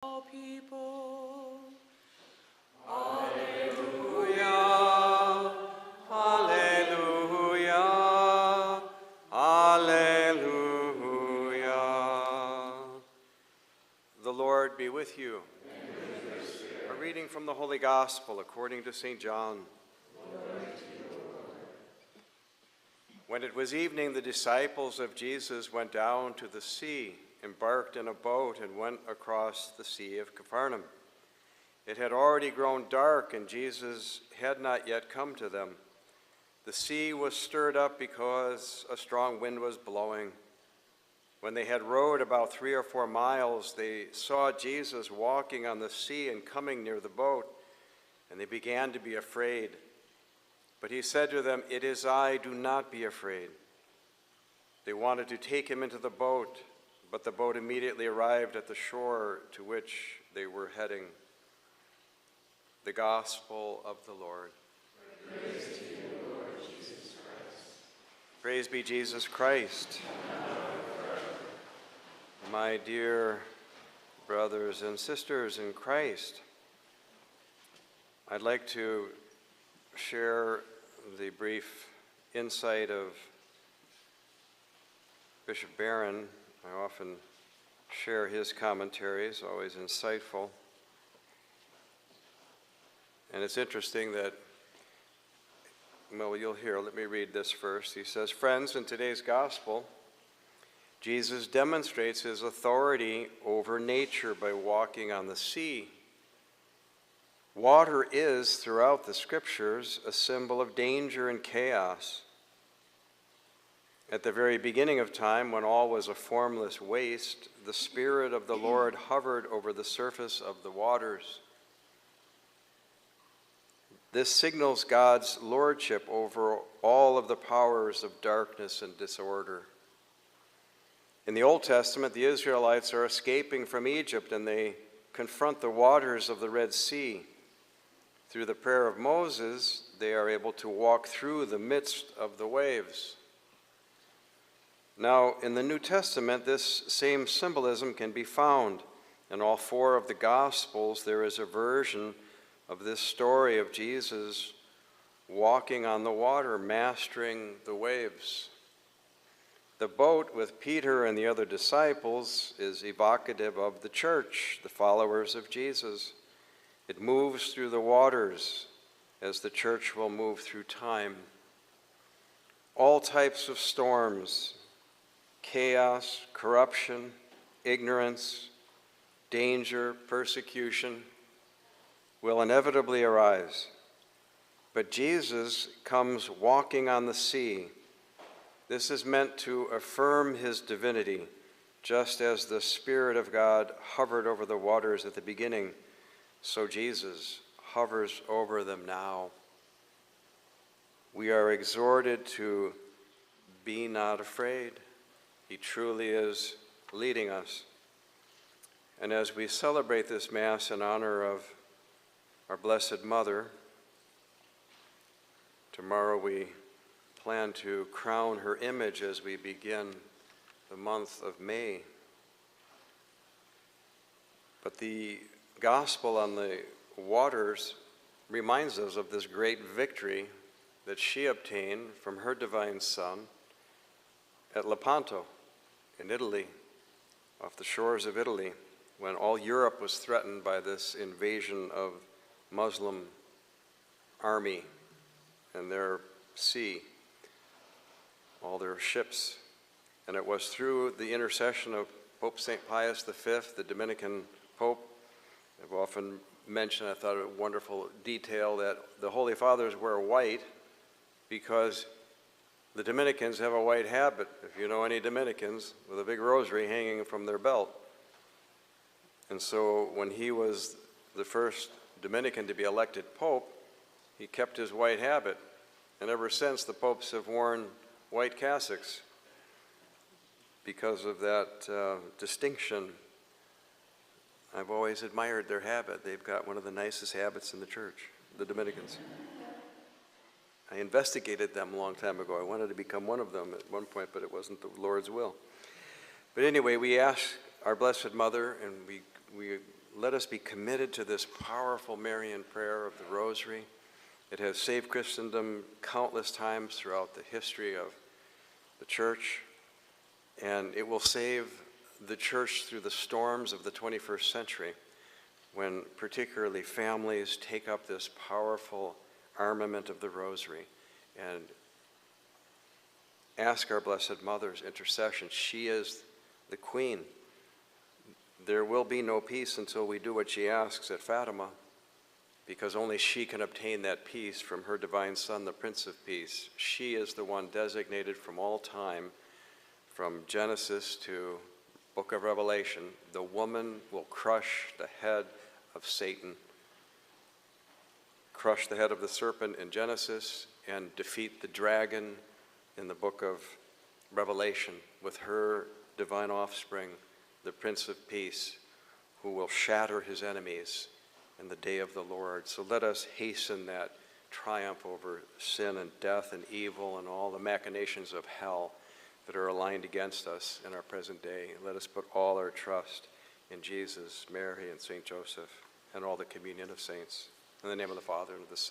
all people. Alleluia, alleluia, alleluia. The Lord be with you. And with your spirit. A reading from the Holy Gospel according to St. John. When it was evening, the disciples of Jesus went down to the sea, embarked in a boat, and went across the Sea of Capharnaum. It had already grown dark, and Jesus had not yet come to them. The sea was stirred up because a strong wind was blowing. When they had rowed about 3 or 4 miles, they saw Jesus walking on the sea and coming near the boat, and they began to be afraid. But he said to them, "It is I, do not be afraid." They wanted to take him into the boat, but the boat immediately arrived at the shore to which they were heading. The Gospel of the Lord. Praise to you, Lord Jesus Christ. Praise be Jesus Christ. My dear brothers and sisters in Christ, I'd like to share the brief insight of Bishop Barron. I often share his commentaries, always insightful. And it's interesting that, well, you'll hear, let me read this first. He says, "Friends, in today's gospel, Jesus demonstrates his authority over nature by walking on the sea. Water is, throughout the scriptures, a symbol of danger and chaos. At the very beginning of time, when all was a formless waste, the Spirit of the Lord hovered over the surface of the waters. This signals God's lordship over all of the powers of darkness and disorder. In the Old Testament, the Israelites are escaping from Egypt, and they confront the waters of the Red Sea. Through the prayer of Moses, they are able to walk through the midst of the waves. Now, in the New Testament, this same symbolism can be found. In all 4 of the Gospels, there is a version of this story of Jesus walking on the water, mastering the waves. The boat with Peter and the other disciples is evocative of the church, the followers of Jesus. It moves through the waters as the church will move through time. All types of storms, chaos, corruption, ignorance, danger, persecution will inevitably arise. But Jesus comes walking on the sea. This is meant to affirm his divinity, just as the Spirit of God hovered over the waters at the beginning, so Jesus hovers over them now. We are exhorted to be not afraid. He truly is leading us. And as we celebrate this Mass in honor of our Blessed Mother, tomorrow we plan to crown her image as we begin the month of May. But the Gospel on the waters reminds us of this great victory that she obtained from her divine Son at Lepanto in Italy, off the shores of Italy, when all Europe was threatened by this invasion of Muslim army and their sea, all their ships. And it was through the intercession of Pope St. Pius V, the Dominican Pope. I've often mentioned, I thought it a wonderful detail, that the Holy Fathers wear white because the Dominicans have a white habit, if you know any Dominicans, with a big rosary hanging from their belt. And so when he was the first Dominican to be elected Pope, he kept his white habit. And ever since, the popes have worn white cassocks because of that distinction. I've always admired their habit. They've got one of the nicest habits in the church, the Dominicans. I investigated them a long time ago. I wanted to become one of them at one point, but it wasn't the Lord's will. But anyway, we ask our Blessed Mother, and we let us be committed to this powerful Marian prayer of the Rosary. It has saved Christendom countless times throughout the history of the Church, and it will save the Church through the storms of the 21st century, when particularly families take up this powerful armament of the Rosary and ask our Blessed Mother's intercession. She is the Queen. There will be no peace until we do what she asks at Fatima, because only she can obtain that peace from her divine Son, the Prince of Peace. She is the one designated from all time, from Genesis to Book of Revelation. The woman will crush the head of Satan, crush the head of the serpent in Genesis, and defeat the dragon in the Book of Revelation with her divine offspring, the Prince of Peace, who will shatter his enemies in the day of the Lord. So let us hasten that triumph over sin and death and evil and all the machinations of hell that are aligned against us in our present day. Let us put all our trust in Jesus, Mary, and St. Joseph, and all the communion of saints. In the name of the Father, and of the Son,